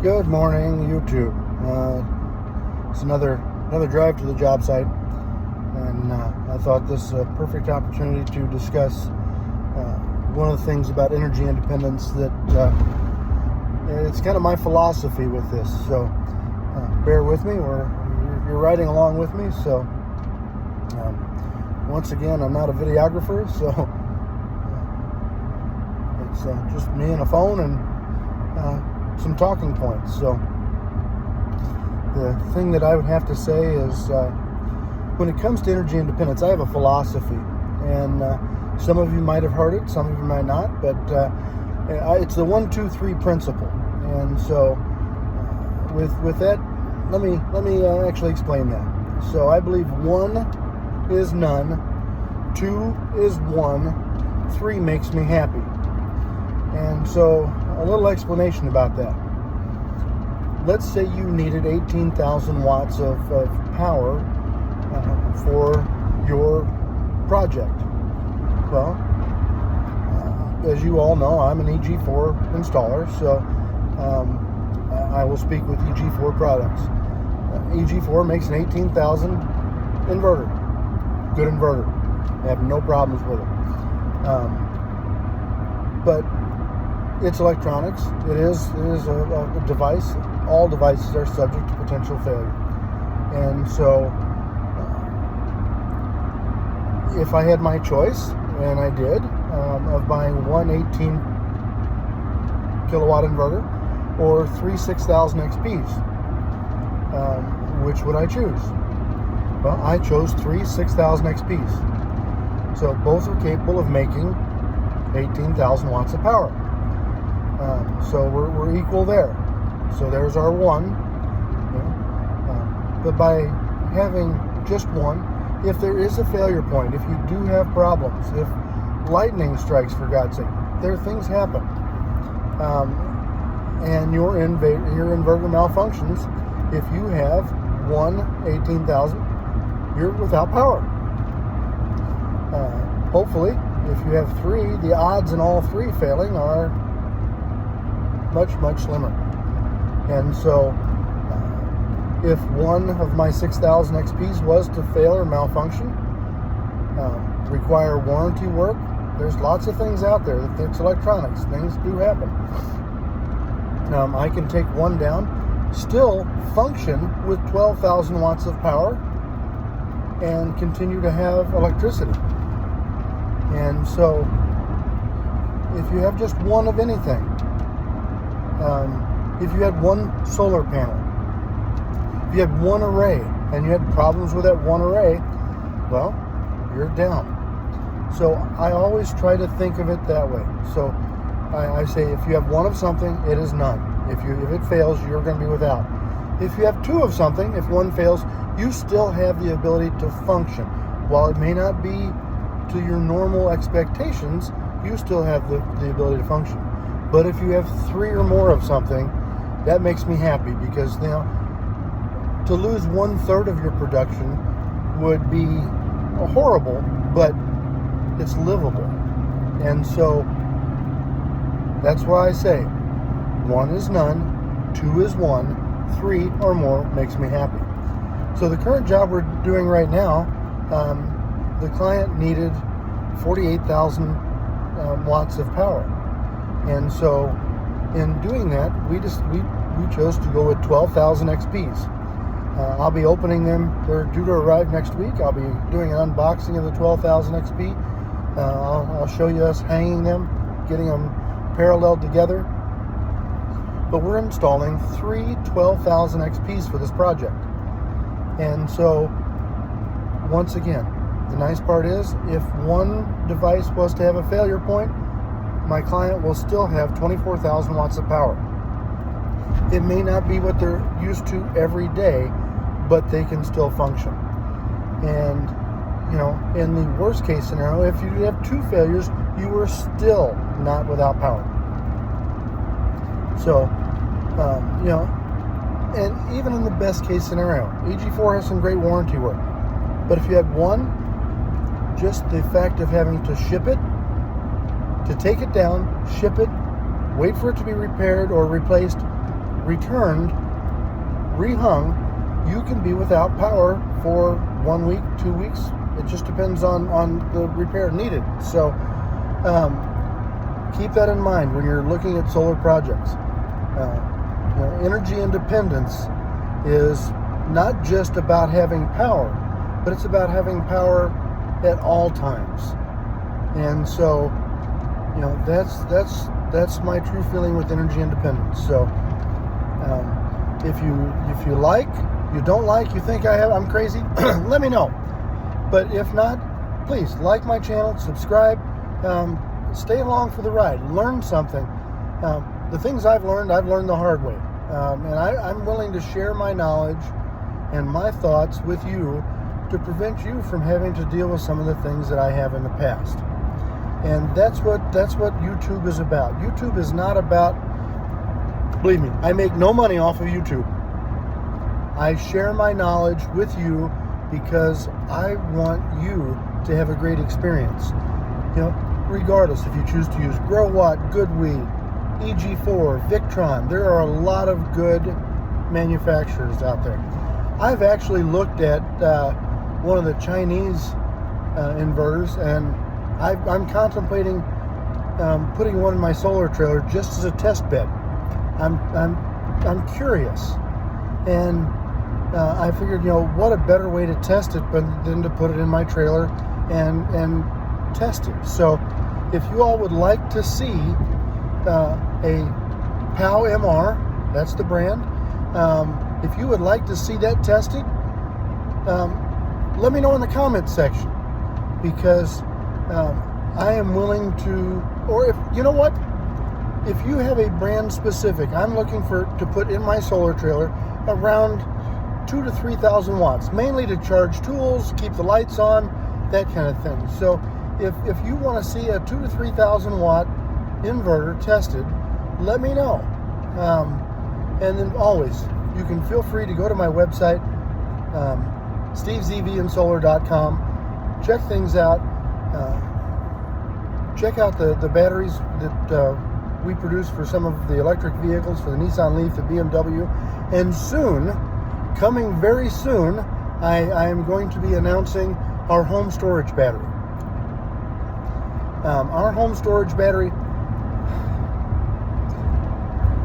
Good morning, YouTube. It's another drive to the job site, and I thought this is a perfect opportunity to discuss one of the things about energy independence that it's kind of my philosophy with this. So bear with me, or you're riding along with me. So once again, I'm not a videographer, so it's just me and a phone and some talking points. So the thing that I would have to say is when it comes to energy independence, I have a philosophy, and some of you might have heard it, some of you might not, but it's the 1, 2, 3 principle. And so with that, let me actually explain that. So I believe 1 is none, 2 is 1, 3 makes me happy. And so a little explanation about that. Let's say you needed 18,000 watts of power for your project. Well, as you all know, I'm an EG4 installer, so I will speak with EG4 products. EG4 makes an 18,000 inverter. Good inverter. I have no problems with it. But it's electronics. It is a device. All devices are subject to potential failure. And so if I had my choice, and I did, of buying one 18 kilowatt inverter or 3 6,000 XPs, which would I choose? Well, I chose 3 6,000 XPs. So both are capable of making 18,000 watts of power. So we're equal there. So there's our 1. But by having just 1, if there is a failure point, if you do have problems, if lightning strikes, for God's sake, things happen, and your inverter malfunctions, if you have 18,000, you're without power. Hopefully, if you have 3, the odds in all 3 failing are much, much slimmer. And so if one of my 6,000 XPs was to fail or malfunction, require warranty work, there's lots of things out there. It's electronics. Things do happen. I can take 1 down, still function with 12,000 watts of power, and continue to have electricity. And so if you have just 1 of anything, if you had 1 solar panel, if you had 1 array, and you had problems with that 1 array, well, you're down. So I always try to think of it that way. So I say if you have 1 of something, it is none. If it fails, you're going to be without. If you have 2 of something, if 1 fails, you still have the ability to function. While it may not be to your normal expectations, you still have the ability to function. But if you have 3 or more of something, that makes me happy, because to lose 1/3 of your production would be horrible, but it's livable. And so that's why I say 1 is none, 2 is 1, 3 or more makes me happy. So the current job we're doing right now, the client needed 48,000 watts of power. And so in doing that, we chose to go with 12,000 XPs. I'll be opening them. They're due to arrive next week. I'll be doing an unboxing of the 12,000 XP. I'll show you us hanging them, getting them paralleled together. But we're installing 3 12,000 XPs for this project. And so, once again, the nice part is, if 1 device was to have a failure point, my client will still have 24,000 watts of power. It may not be what they're used to every day, but they can still function. And, in the worst case scenario, if you have 2 failures, you are still not without power. So, and even in the best case scenario, EG4 has some great warranty work. But if you had 1, just the fact of having to ship it, to take it down, ship it, wait for it to be repaired or replaced, returned, rehung, you can be without power for 1 week, 2 weeks. It just depends on the repair needed. So keep that in mind when you're looking at solar projects. Energy independence is not just about having power, but it's about having power at all times. And so, that's my true feeling with energy independence. So, if you like, you don't like, you think I'm crazy, let me know. But if not, please like my channel, subscribe, stay along for the ride, learn something. The things I've learned the hard way. And I'm willing to share my knowledge and my thoughts with you to prevent you from having to deal with some of the things that I have in the past. And that's what YouTube is about. YouTube is not about, believe me, I make no money off of YouTube. I share my knowledge with you because I want you to have a great experience. Regardless if you choose to use GrowWatt, GoodWeed, EG4, Victron, there are a lot of good manufacturers out there. I've actually looked at one of the Chinese inverters, and I'm contemplating putting one in my solar trailer just as a test bed. I'm curious, and I figured, what a better way to test it than to put it in my trailer and test it. So, if you all would like to see a POW MR, that's the brand. If you would like to see that tested, let me know in the comments section, because I am willing to, or if you have a brand specific, I'm looking to put in my solar trailer around 2,000 to 3,000 watts, mainly to charge tools, keep the lights on, that kind of thing. So if you want to see a 2,000 to 3,000 watt inverter tested, let me know. And then always, you can feel free to go to my website, stevesevandsolar.com. Check things out. Check out the batteries that we produce for some of the electric vehicles, for the Nissan Leaf, the BMW. And soon, coming very soon, I am going to be announcing our home storage battery. Our home storage battery,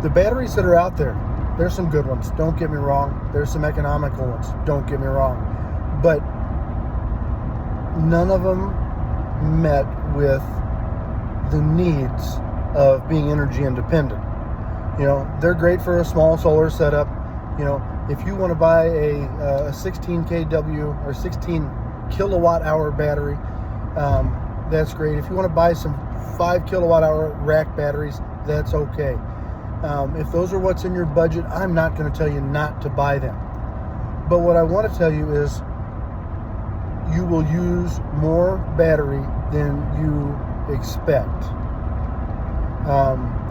the batteries that are out there, there's some good ones, don't get me wrong. There's some economical ones, don't get me wrong. But none of them met with the needs of being energy independent. They're great for a small solar setup. If you want to buy a 16 kW or 16 kilowatt hour battery, that's great. If you want to buy some 5 kilowatt hour rack batteries, that's okay. If those are what's in your budget, I'm not going to tell you not to buy them. But what I want to tell you is you will use more battery than you expect.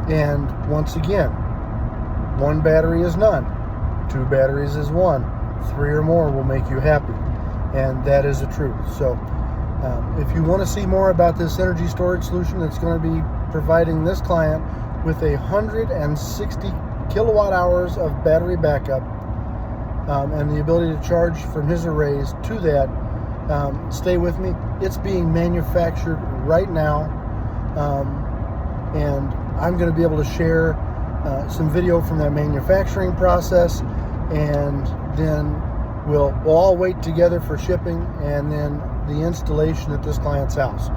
And once again, one battery is none. 2 batteries is one. 3 or more will make you happy. And that is the truth. So if you want to see more about this energy storage solution that's going to be providing this client with 160 kilowatt hours of battery backup, and the ability to charge from his arrays to that, stay with me. It's being manufactured right now, and I'm going to be able to share some video from that manufacturing process, and then we'll all wait together for shipping and then the installation at this client's house.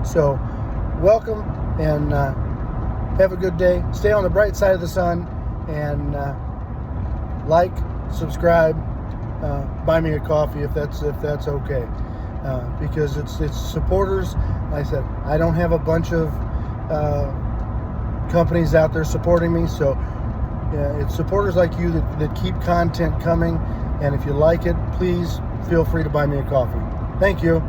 So welcome, and have a good day. Stay on the bright side of the sun, and like, subscribe, buy me a coffee if that's okay, because it's supporters. Like I said, I don't have a bunch of companies out there supporting me, so it's supporters like you that keep content coming. And if you like it, please feel free to buy me a coffee. Thank you.